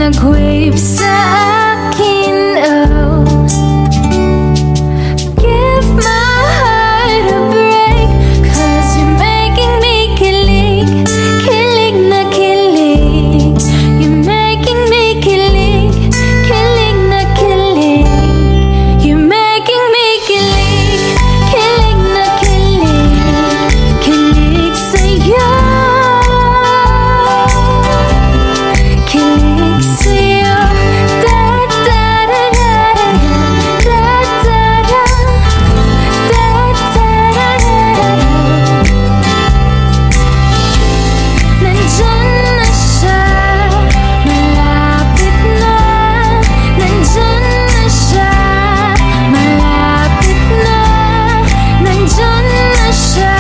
nag-wave sa akin, oh. Give my heart a break, 'cause you're making me kilig. Kilig na kilig. You're making me kilig. Kilig na kilig. You're making me kilig. Kilig na kilig. Kilig sa'yo. Kilig sa'yo. Nandyan na siya, malapit na. Nandyan na siya, malapit na. Nandyan na siya,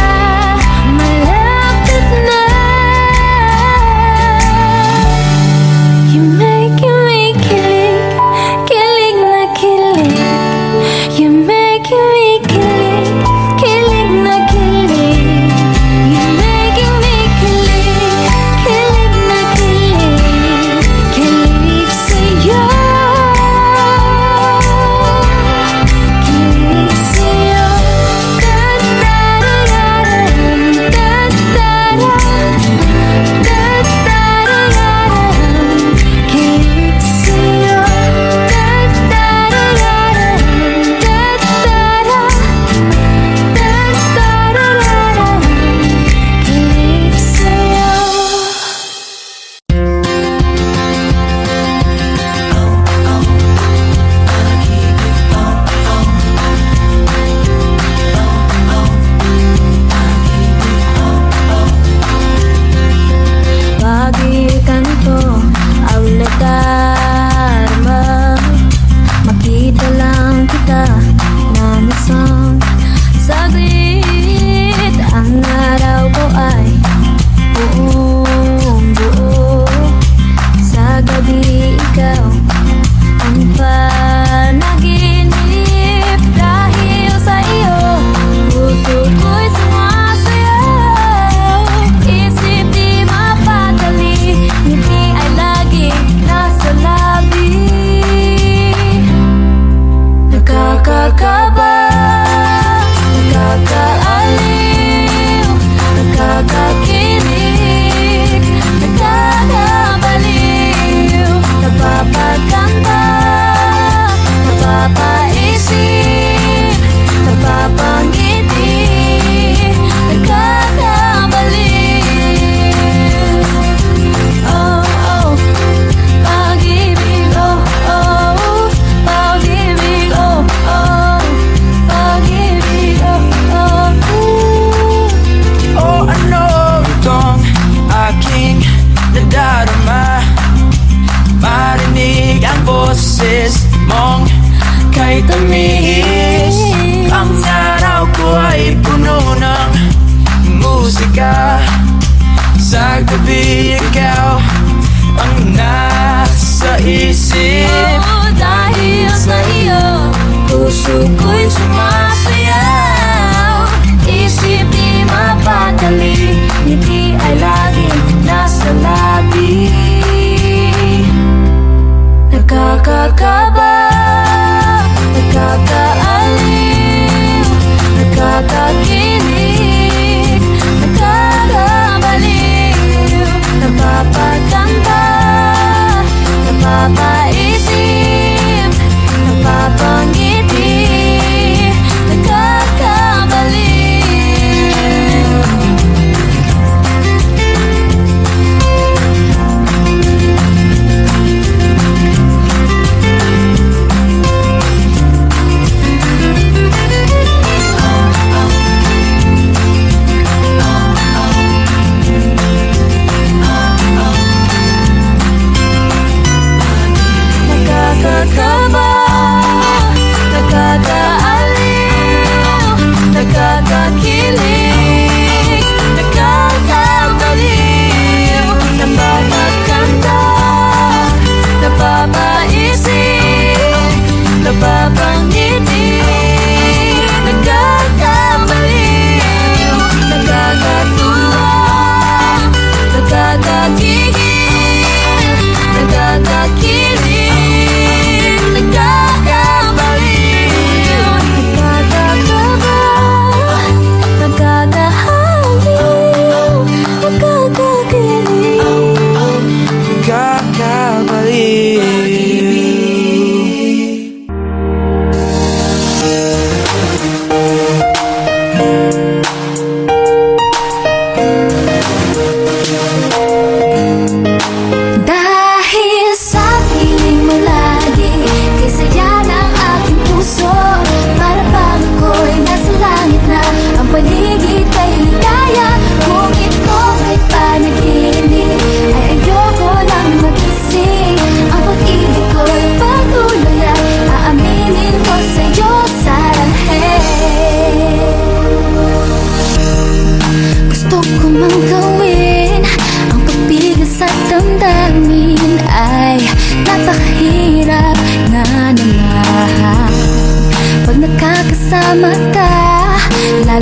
malapit na. You're making me kilig, kilig na kilig. You're making me kilig, kilig na kilig. You're making me kilig, kilig na kilig. Kilig sa'yo. Kilig sa'yo. Kilig sa'yo. Kilig sa'yo. Pagi kanto ang nadarama, makita lang kita na nasang saglit. Ang araw ko ay buong buo, sa gabi ikaw ang panaginip. Dahil sa iyo, puso ko'y sumasayaw. Isip di mapadali, ngiti ay laging nasa labi. Nakakakaba, nakakaaliw, nakakakilig, nakakabaliw. Napapaganda, napapaisip, napapangiti, nakakabaliw. Oh, oh, pag-ibig, oh, oh, pag-ibig, oh, oh, pag-ibig, oh, oh. O ano itong aking nadarama? Marinig ang boses mong kay tamis. Ang araw ko ay puno ng musika. Sa gabi ikaw ang nasa isip. Oh, dahil sa iyo, puso ko'y sumasayaw. Isip di mapadali, ngiti ay laging nasa labi. Nakakakaba, nakakaaliw, nakakakilig, nakakabaliw. Napapaganda, napapaisip, napapangiti, nakakabaliw.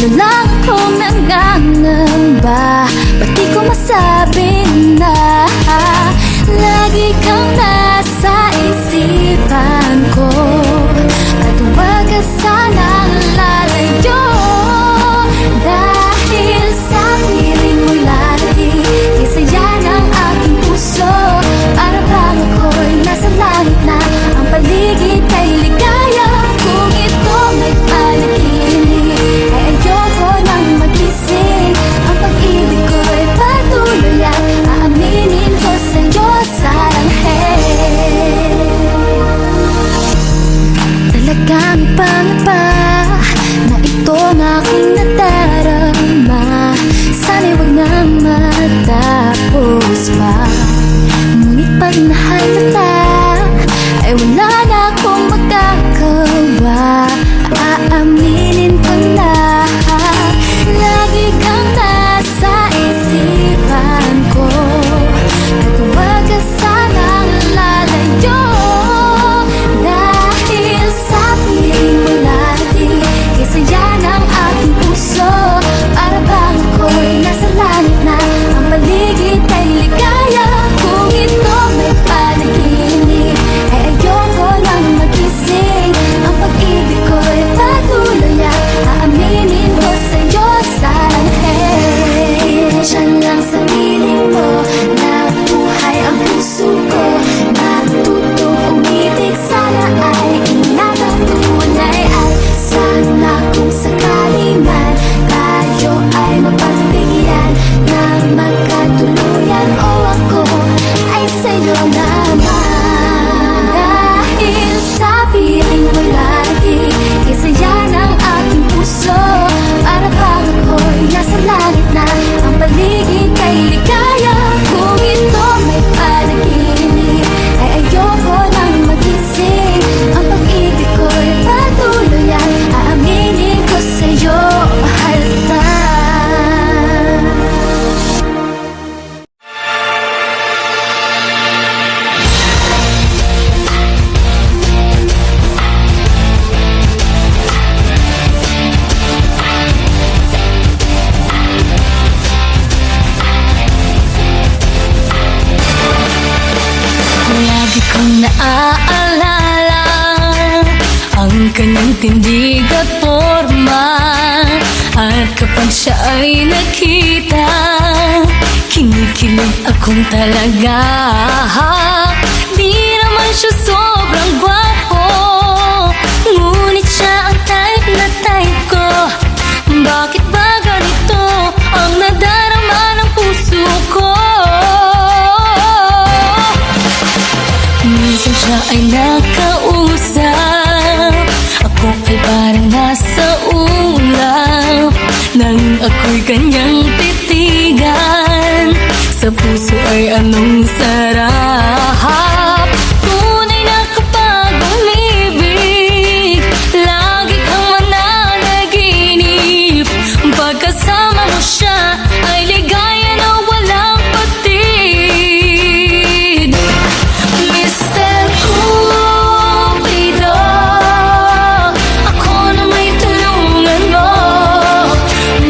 lalo lang akong nangangamba. Ba't di ko masabi na lagi kang nasa isipan ko? At huwag ka sanang lalayo, dahil sa piling mo'y lalaki. Isaya ng aking puso, para bang ako'y nasa langit na. Ang paligid ay ligaya, kung ito may panaginip ay ayoko nang magising. Ang pag-ibig ko'y patuloy at aaminin ko sa'yo saranghel. Talagang pangapa na itong aking nadarama, sana'y wag nang matapos pa. Ngunit pag nahal kita ay wala na akong magagawa. Aaminin ko na lagi kang nasa isipan ko. At huwag ka sanang lalayo, dahil sa piling mo'y lalaki. Isaya ng aking puso, para bang ako'y nasa langit na. Ang paligid ay ligaya, kung ito may panaginip ay ayoko nang magising. Ang pag-ibig ko'y patuloy at aaminin ko sa'yo saranghel. Diyan lang sa piling mo nabuhay ang puso ko. Natutong umibig, sana ay inatang tunay. At sana kung sakali man tayo ay mapagbigyan ng magkatuluyan, o ako ay sa'yo naman. Dahil sa piling mo'y lalaki, isaya ng aking puso, para bang ako'y nasa langit na. Ang paligid ay ligaya, kung ito may panaginip ay ayoko nang magising. Ang pag-ibig ko'y patuloy at aaminin ko sa'yo, mahal kita. Lagi kong naaalala ang kanyang tindig at forma. At kapag siya ay nakita, kinikilig akong talaga. Di naman siya sobrang gwapo, ngunit siya ang type na type ko. Bakit ba ganito ang nadarama ng puso ko? Minsan siya ay nakausap, ako ay parang nasa ulap. Nang ako'y kanyang titigan, sa puso ay anong sarap. Tunay na kapag umibig, lagi kang mananaginip. Pagkasama mo siya ay ligaya na walang patid. Mr. Cupido, ako na may tulungan mo.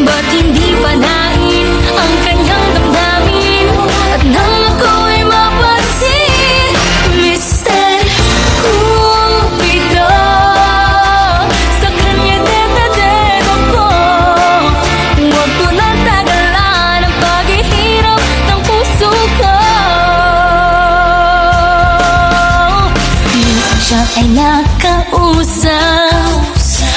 Ba't hindi panain ang kanyang damdamin, at nang ako'y mapansin? Mr. Cupido, sa kanya deta-deta ko. Huwag ko nang tagalan ang paghihirap ng puso ko. Minsan siya ay nakausap,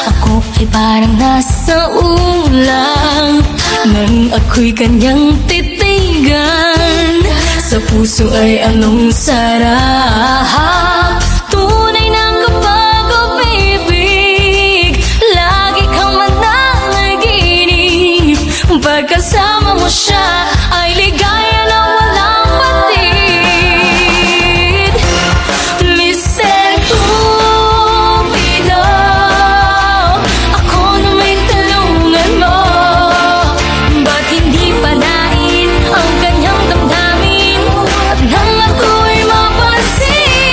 ako ay parang nasa ulang. Nang ako'y kanyang titigan, sa puso ay anong sarap. Tunay na kapag umibig, lagi kang mananaginip. Pagkasama mo siya ay ligaya na walang patid. Mr. Cupido, ako na may tulungan mo. Ba't hindi panain ang kanyang damdamin, at nang ako'y mapansin?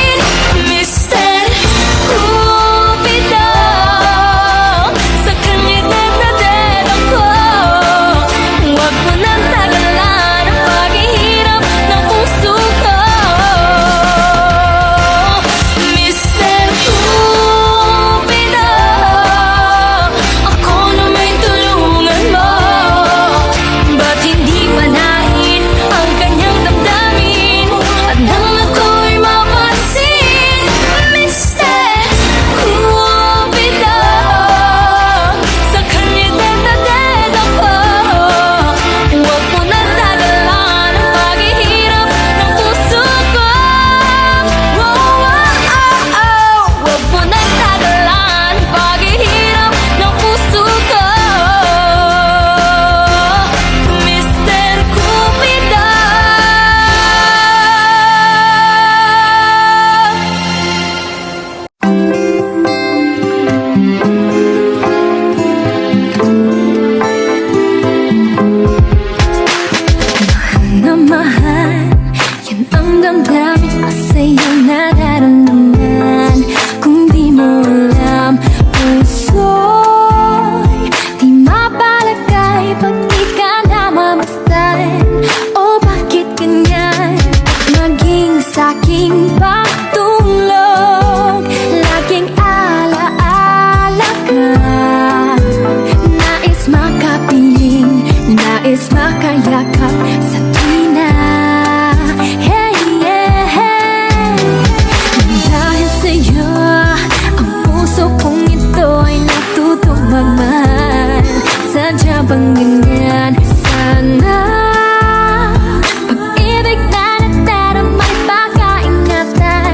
sa'yo nararamdaman. Kung di mo alam, puso'y di mapalagay pag di ka namamasdan. O bakit ganyan? Maging sa'king pagtulog, laging alaala ka. Nais makapiling, nais makayakap sa tuwina. Hey, yeah, hey. Dahil sa'yo, ang puso kong ito ay natutong magmahal. Sadya bang ganyan? Sana pag-ibig na nagdaramay pagkaingatan.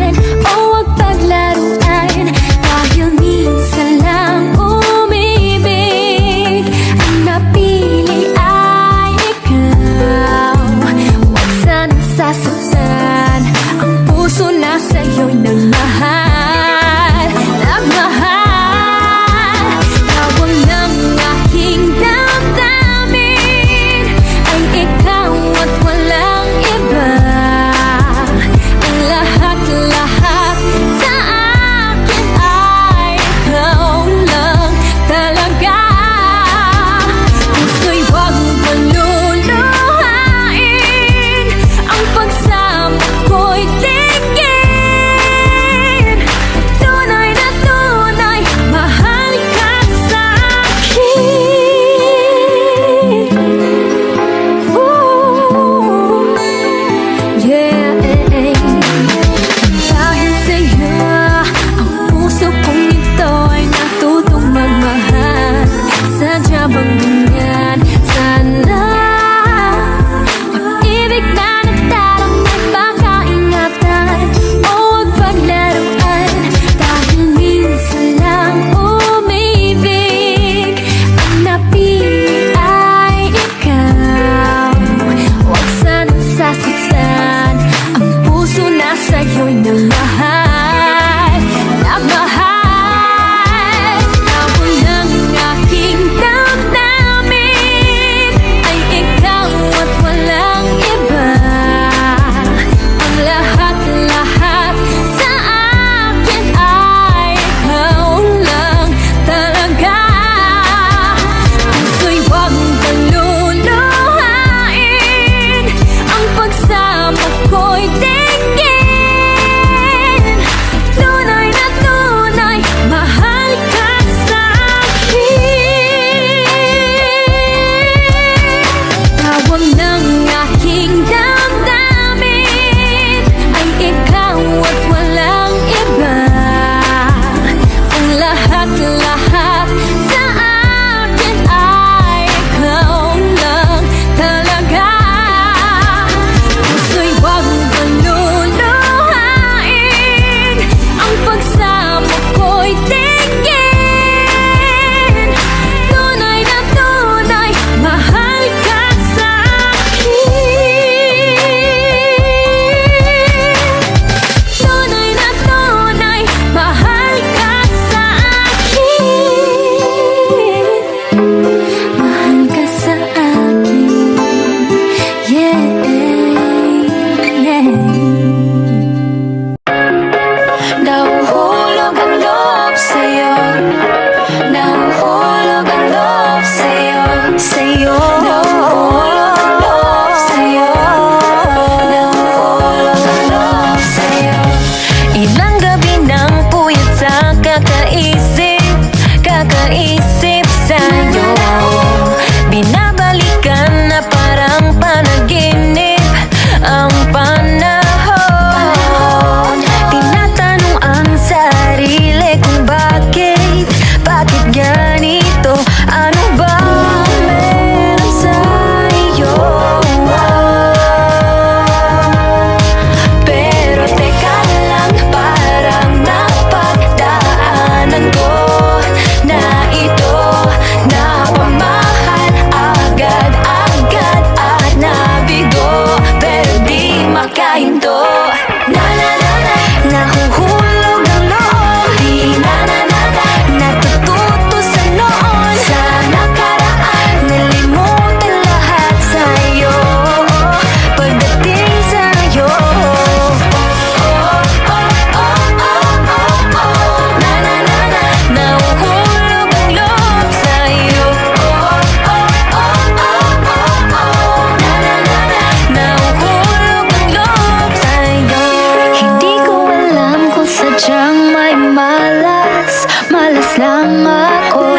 Sadyang may malas, malas lang ako.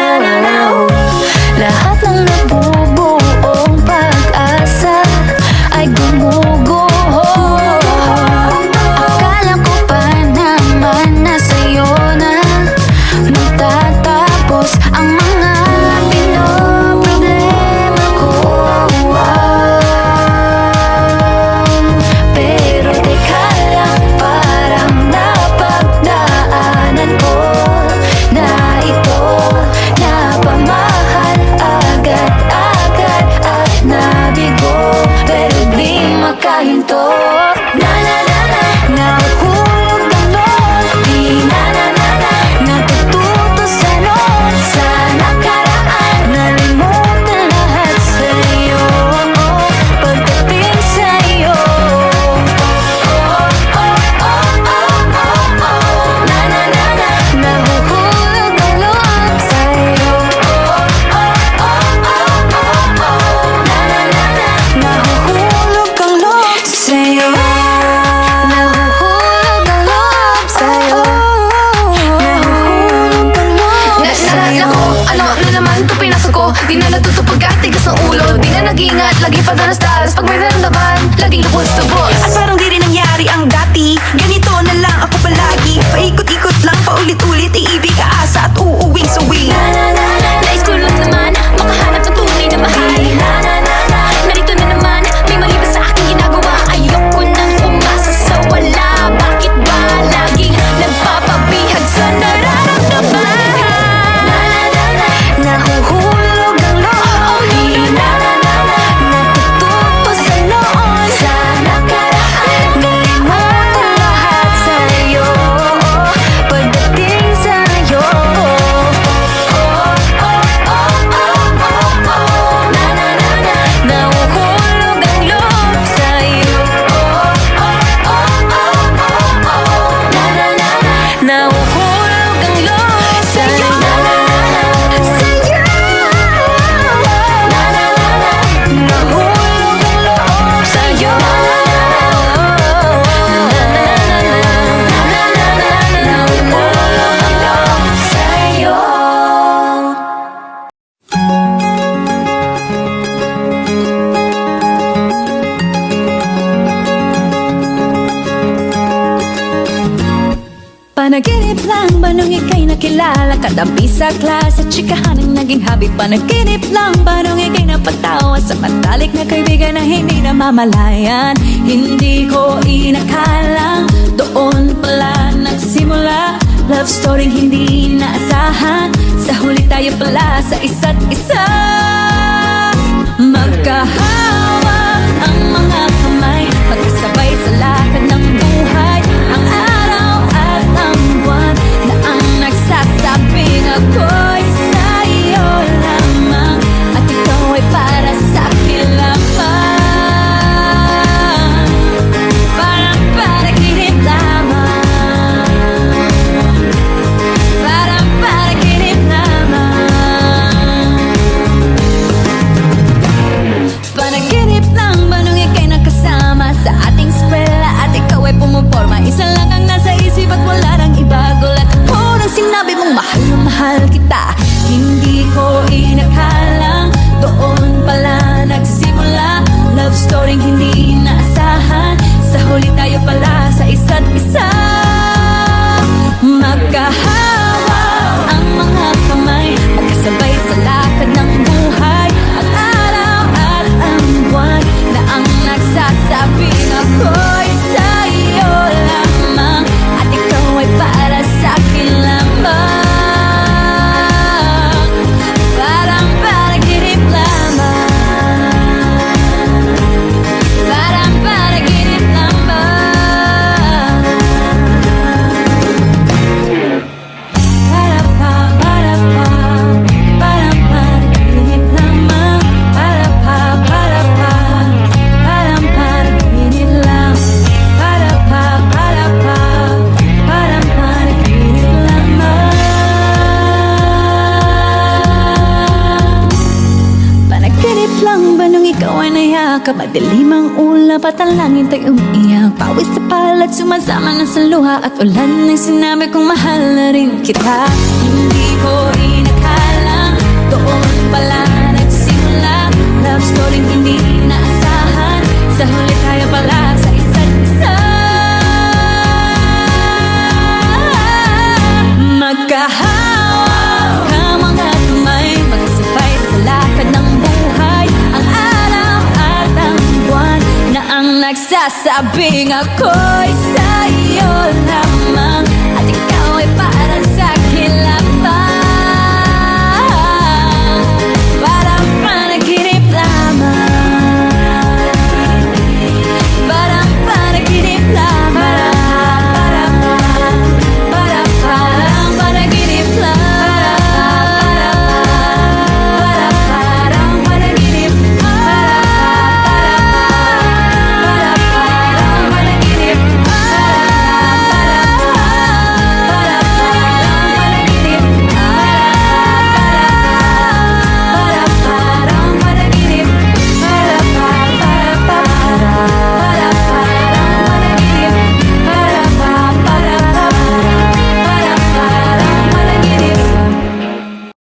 Lahat ng nabubuong pag-asa ay gumuguho. Akala ko pa naman na sa'yo na magtatapos ang mga pinoproblema ko. Pero teka lang, parang napagdaanan ko na ito napamahal agad-agad at nabigo, pero di makahinto. Na na na na, nahuhulog ang loob. Di na na na na, natututo sa noon, sa nakaraan. Nalimutan lahat sa'yo, pagdating sa'yo. Na na na na, nahuhulog ang loob sa'yo. Na na na na, nahuhulog ang loob sa'yo. Nahuhulog ang loob sa'yo. Nahuhulog ang loob sa'yo. Ano na naman ito pinasok ko? Di na natuto pagkatigas ng ulo. Di na nag-iingat, lagi pa danas-danas. Pag may naramdaman, laging lubos-lubos. At parang di rin nangyari ang dati. Ganito na lang ako palagi. Paikot-ikot lang, paulit-ulit. Iibig, aasa at uuwing suwi. Nais ko lang naman makahanap ng tunay na mahal. Narito na naman, may mali ba sa aking ginagawa? Ayoko nang umasa sa wala. Bakit ba laging nagpapabihag sa nararamdaman? Nahuhulog ang loob. Natututo sa noon, sa nakaraan. Nalimutan lahat sa'yo, pagdating sa'yo. Nahuhulog ang loob sa'yo. Nahuhulog ang loob sa'yo. Nahuhulog ang loob sa'yo. Nahuhulog ang loob sa'yo. Panaginip lang ba nung ika'y nakilala? Katabi sa klase, tsikahan ang naging hobby. Panaginip lang ba nung ika'y napatawa sa matalik na kaibigan na hindi namamalayan? Hindi ko inakalang doon pala nagsimula. Love story hindi naasahan, sa huli tayo pala sa isa't isa. Magkahawak ang mga kamay, magkasabay sa lakad ng buhay. Ang araw at ang buwan na ang nagsasabing ako'y sa'yo lamang, at ikaw ay para sa'kin lamang. Parang panaginip lamang, parang panaginip lamang. Kamadilim ang ulap at ang langit ay umiiyak. Pawis na palat sumasama na sa luha at ulan ng sinabi kong mahal na rin kita. Hindi ko inakala doon pala nagsimula love story hindi inaasahan. Sa huli tayo pala sa isa't isa. Magkahawak ka mga kamay, magsabay sa lakad ng buhay. Ang araw at ang buwan na ang nagsasabing ako'y sa'yo lamang at ikaw ay para sa kilapang. Parang panaginip lamang, parang panaginip lamang.